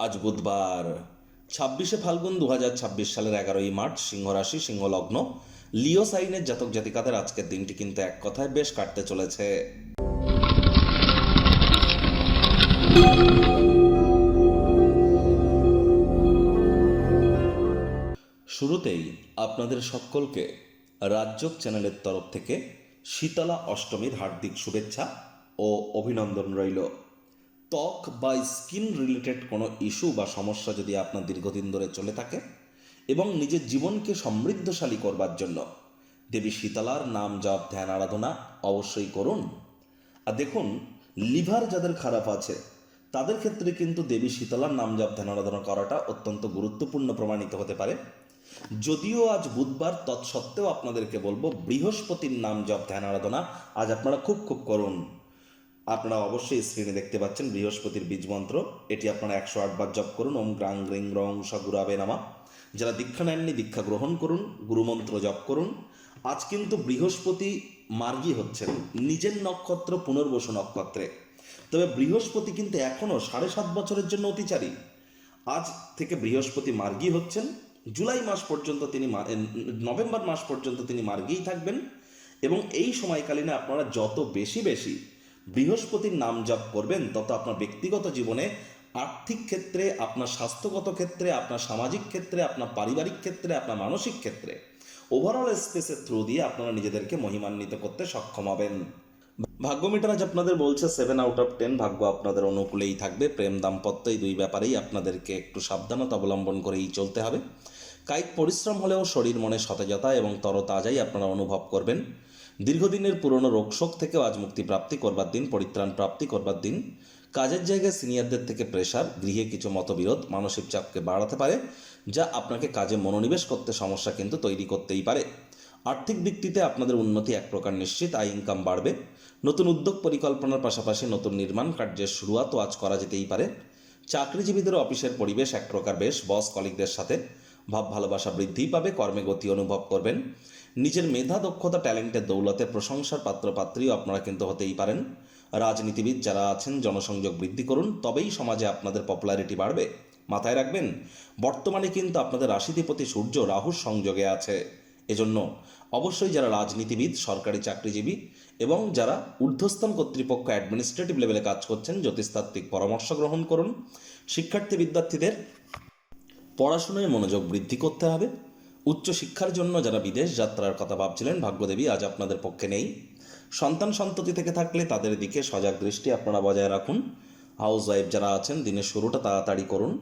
আজ বুধবার 26শে ফাল্গুন 2026 সালের 11ই মার্চ, সিংহ রাশি, সিংহ লগ্ন, লিও সাইনের জাতক জাতিকাদের আজকের দিনটি কিন্তু এক কথায় বেশ কাটতে চলেছে। শুরুতেই আপনাদের সকলকে রাজযোগ চ্যানেলের তরফ থেকে শীতলা অষ্টমীর হার্দিক শুভেচ্ছা ও অভিনন্দন রইল। ত্বক বা স্কিন রিলেটেড কোনো ইস্যু বা সমস্যা যদি আপনার দীর্ঘদিন ধরে চলে থাকে এবং নিজের জীবনকে সমৃদ্ধশালী করবার জন্য দেবী শীতলার নাম জপ ধ্যান আরাধনা অবশ্যই করুন। আর দেখুন, লিভার যাদের খারাপ আছে তাদের ক্ষেত্রে কিন্তু দেবী শীতলার নাম জপ ধ্যান আরাধনা করাটা অত্যন্ত গুরুত্বপূর্ণ প্রমাণিত হতে পারে। যদিও আজ বুধবার, তৎসত্ত্বেও আপনাদেরকে বলবো বৃহস্পতির নাম জপ ধ্যান আরাধনা আজ আপনারা খুব করুন। আপনারা অবশ্যই স্ক্রিনে দেখতে পাচ্ছেন বৃহস্পতির বীজ মন্ত্র, এটি আপনারা 108 বার জপ করুন। ওম গ্রাং গ্রিং রং স গুরাবে নামা। যারা দীক্ষা নেননি দীক্ষা গ্রহণ করুন, গুরুমন্ত্র জপ করুন। আজ কিন্তু বৃহস্পতি মার্গী হচ্ছেন নিজের নক্ষত্র পুনর্বসু নক্ষত্রে। তবে বৃহস্পতি কিন্তু এখনও 7.5 বছরের জন্য অতিচারী। আজ থেকে বৃহস্পতি মার্গী হচ্ছেন, জুলাই মাস পর্যন্ত তিনি, নভেম্বর মাস পর্যন্ত তিনি মার্গীই থাকবেন। এবং এই সময়কালীনে আপনারা যত বেশি বৃহস্পতির নাম জপ করবেন, তত আপনার ব্যক্তিগত জীবনে, আর্থিক ক্ষেত্রে, আপনার স্বাস্থ্যগত ক্ষেত্রে, আপনার সামাজিক ক্ষেত্রে, আপনার পারিবারিক ক্ষেত্রে, আপনার মানসিক ক্ষেত্রে, ওভারঅল স্পেসের থ্রু দিয়ে আপনারা নিজেদেরকে মহিমান্বিত করতে সক্ষম হবেন। ভাগ্য মিটার আজ আপনাদের বলছে 7 আউট অফ 10, ভাগ্য আপনাদের অনুকূলেই থাকবে। প্রেম দাম্পত্য এই দুই ব্যাপারেই আপনাদেরকে একটু সাবধানতা অবলম্বন করেই চলতে হবে। কায়িক পরিশ্রম হলেও শরীর মনে সতেজতা এবং তরতাজাই আপনারা অনুভব করবেন। দীর্ঘদিনের পুরনো রোগশোক থেকেও আজ মুক্তি প্রাপ্তি করবার দিন, পরিত্রাণ প্রাপ্তি করবার দিন। কাজের জায়গায় সিনিয়রদের থেকে প্রেশার, গৃহে কিছু মতবিরোধ মানসিক চাপকে বাড়াতে পারে, যা আপনাকে কাজে মনোনিবেশ করতে সমস্যা কিন্তু তৈরি করতেই পারে। আর্থিক দিকটিতে আপনাদের উন্নতি এক প্রকার নিশ্চিত, আয় ইনকাম বাড়বে। নতুন উদ্যোগ পরিকল্পনার পাশাপাশি নতুন নির্মাণ কার্যের শুরুয়াতও আজ করা যেতেই পারে। চাকরিজীবীদের অফিসের পরিবেশ এক প্রকার বেশ, বস কলিগদের সাথে ভাব ভালোবাসা বৃদ্ধিই পাবে, কর্মে গতি অনুভব করবেন। নিজের মেধা দক্ষতা ট্যালেন্টের দৌলতে প্রশংসার পাত্রপাত্রীও আপনারা কিন্তু হতেই পারেন। রাজনীতিবিদ যারা আছেন জনসংযোগ বৃদ্ধি করুন, তবেই সমাজে আপনাদের পপুলারিটি বাড়বে। মাথায় রাখবেন, বর্তমানে কিন্তু আপনাদের রাশিধিপতি সূর্য রাহুর সংযোগে আছে। এজন্য অবশ্যই যারা রাজনীতিবিদ, সরকারি চাকরিজীবী এবং যারা ঊর্ধ্বস্থান কর্তৃপক্ষ অ্যাডমিনিস্ট্রেটিভ লেভেলে কাজ করছেন, জ্যোতিষতাত্ত্বিক পরামর্শ গ্রহণ করুন। শিক্ষার্থী বিদ্যার্থীদের পড়াশোনায় মনোযোগ বৃদ্ধি করতে হবে। উচ্চশিক্ষার জন্য যারা বিদেশ যাত্রার কথা ভাবছিলেন, ভাগ্যদেবী আজ আপনাদের পক্ষে নেই। সন্তান সন্ততি থেকে থাকলে তাদের দিকে সজাগ দৃষ্টি আপনারা বজায় রাখুন। হাউস ওয়াইফ যারা আছেন, দিনের শুরুটা তাড়াতাড়ি করুন।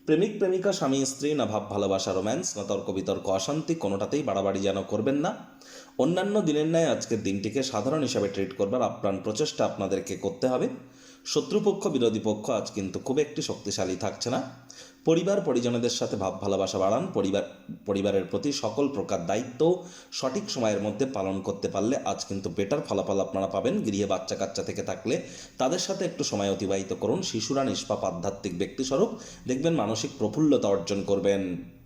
প্রেমিক প্রেমিকা, স্বামী স্ত্রী, না ভাব ভালোবাসা রোম্যান্স, না তর্ক বিতর্ক অশান্তি, কোনোটাতেই বাড়াবাড়ি যেন করবেন না। অন্যান্য দিনের ন্যায় আজকের দিনটিকে সাধারণ হিসাবে ট্রিট করবার আপ্রাণ প্রচেষ্টা আপনাদেরকে করতে হবে। শত্রুপক্ষ বিরোধী পক্ষ আজ কিন্তু খুব একটি শক্তিশালী থাকছে না। পরিবার পরিজনদের সাথে ভাব ভালোবাসা বাড়ান। পরিবারের প্রতি সকল প্রকার দায়িত্ব সঠিক সময়ের মধ্যে পালন করতে পারলে আজ কিন্তু বেটার ফলাফল আপনারা পাবেন। গৃহে বাচ্চা কাচ্চা থেকে থাকলে তাদের সাথে একটু সময় অতিবাহিত করুন। শিশুরা নিষ্পাপ আধ্যাত্মিক ব্যক্তিস্বরূপ, দেখবেন মানসিক প্রফুল্লতা অর্জন করবেন।